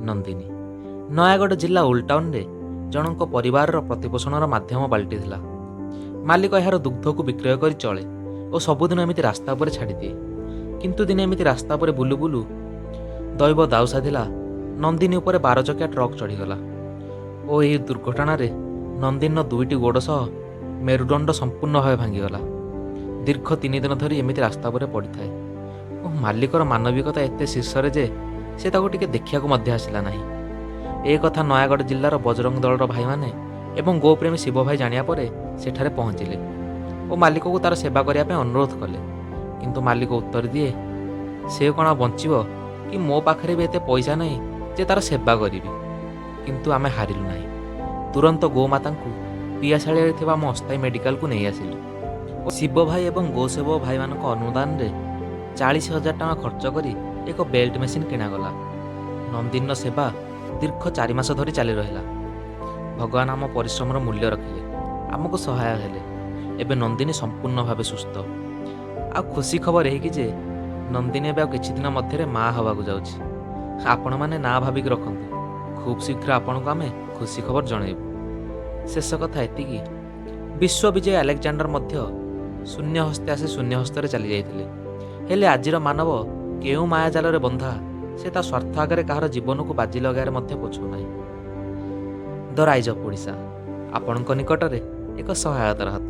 ନନ୍ଦିନୀ ନୟାଗଡ଼ ଜିଲ୍ଲା ଓଲ୍ଡ ଟାଉନରେ ଜଣଙ୍କ ପରିବାରର ପ୍ରତିପୋଷଣର ମାଧ୍ୟମ ପାଲଟିଥିଲା। ମାଲିକ ଏହାର ଦୁଗ୍ଧକୁ ବିକ୍ରୟ କରି ଚଳେ ଓ ସବୁଦିନ ଏମିତି ରାସ୍ତା ଉପରେ ଛାଡ଼ିଦିଏ। କିନ୍ତୁ ଦିନେ ଏମିତି ରାସ୍ତା ଉପରେ ବୁଲୁ ବୁଲୁ ଦୈବ ଦାଉ ସାଧିଲା, ନନ୍ଦିନୀ ଉପରେ 12 ଚକିଆ ଟ୍ରକ୍ ଚଢ଼ିଗଲା ଓ ଏହି ଦୁର୍ଘଟଣାରେ ନନ୍ଦିନୀର 2ଟି ଗୋଡ଼ ସହ ମେରୁଦଣ୍ଡ ସମ୍ପୂର୍ଣ୍ଣ ଭାବେ ଭାଙ୍ଗିଗଲା। ଦୀର୍ଘ 3 ଦିନ ଧରି ଏମିତି ରାସ୍ତା ଉପରେ ପଡ଼ିଥାଏ ଓ ମାଲିକର ମାନବିକତା ଏତେ ଶୀର୍ଷରେ ଯେ ସେ ତାକୁ ଟିକେ ଦେଖିବାକୁ ମଧ୍ୟ ଆସିଲା ନାହିଁ। ଏ କଥା ନୟାଗଡ଼ ଜିଲ୍ଲାର ବଜରଙ୍ଗ ଦଳର ଭାଇମାନେ ଏବଂ ଗୋପ୍ରେମୀ ଶିବ ଭାଇ ଜାଣିବା ପରେ ସେଠାରେ ପହଞ୍ଚିଲେ ଓ ମାଲିକକୁ ତାର ସେବା କରିବା ପାଇଁ ଅନୁରୋଧ କଲେ। କିନ୍ତୁ ମାଲିକ ଉତ୍ତର ଦିଏ, ସେ କ'ଣ ବଞ୍ଚିବ କି ମୋ ପାଖରେ ବି ଏତେ ପଇସା ନାହିଁ ଯେ ତାର ସେବା କରିବି। କିନ୍ତୁ ଆମେ ହାରିଲୁ ନାହିଁ। ତୁରନ୍ତ ଗୋମାତାଙ୍କୁ ପିଆଶାଳିଆରେ ଥିବା ଆମ ଅସ୍ଥାୟୀ ମେଡ଼ିକାଲକୁ ନେଇ ଆସିଲୁ ଓ ଶିବ ଭାଇ ଏବଂ ଗୋସେବ ଭାଇମାନଙ୍କ ଅନୁଦାନରେ 40,000 ଟଙ୍କା ଖର୍ଚ୍ଚ କରି ଏକ ବେଲ୍ଟ ମେସିନ୍ କିଣାଗଲା। ନନ୍ଦିନୀର ସେବା ଦୀର୍ଘ 4 ମାସ ଧରି ଚାଲି ରହିଲା। ଭଗବାନ ଆମ ପରିଶ୍ରମର ମୂଲ୍ୟ ରଖିଲେ, ଆମକୁ ସହାୟ ହେଲେ। ଏବେ ନନ୍ଦିନୀ ସମ୍ପୂର୍ଣ୍ଣ ଭାବେ ସୁସ୍ଥ। ଆଉ ଖୁସି ଖବର ଏହିକି ଯେ ନନ୍ଦିନୀ ଏବେ ଆଉ କିଛି ଦିନ ମଧ୍ୟରେ ମା ହେବାକୁ ଯାଉଛି। ଆପଣମାନେ ନା ଭାବିକି ରଖନ୍ତୁ, ଖୁବ୍ ଶୀଘ୍ର ଆପଣଙ୍କୁ ଆମେ ଖୁସି ଖବର ଜଣାଇବୁ। ଶେଷ କଥା ଏତିକି, ବିଶ୍ୱବିଜୟୀ ଆଲେକ୍ଜାଣ୍ଡର ମଧ୍ୟ ଶୂନ୍ୟ ହସ୍ତେ ଆସି ଶୂନ୍ୟ ହସ୍ତରେ ଚାଲି ଯାଇଥିଲେ। ହେଲେ ଆଜିର ମାନବ କେଉଁ ମାୟାଜାଲରେ ବନ୍ଧା, ସେ ତା ସ୍ୱାର୍ଥ ଆଗରେ କାହାର ଜୀବନକୁ ବାଜି ଲଗାଇବାରେ ମଧ୍ୟ ପଛଉନାହିଁ। ଦ ରାଇଜ୍ ଅଫ୍ ଓଡ଼ିଶା ଆପଣଙ୍କ ନିକଟରେ ଏକ ସହାୟତାର ହାତ।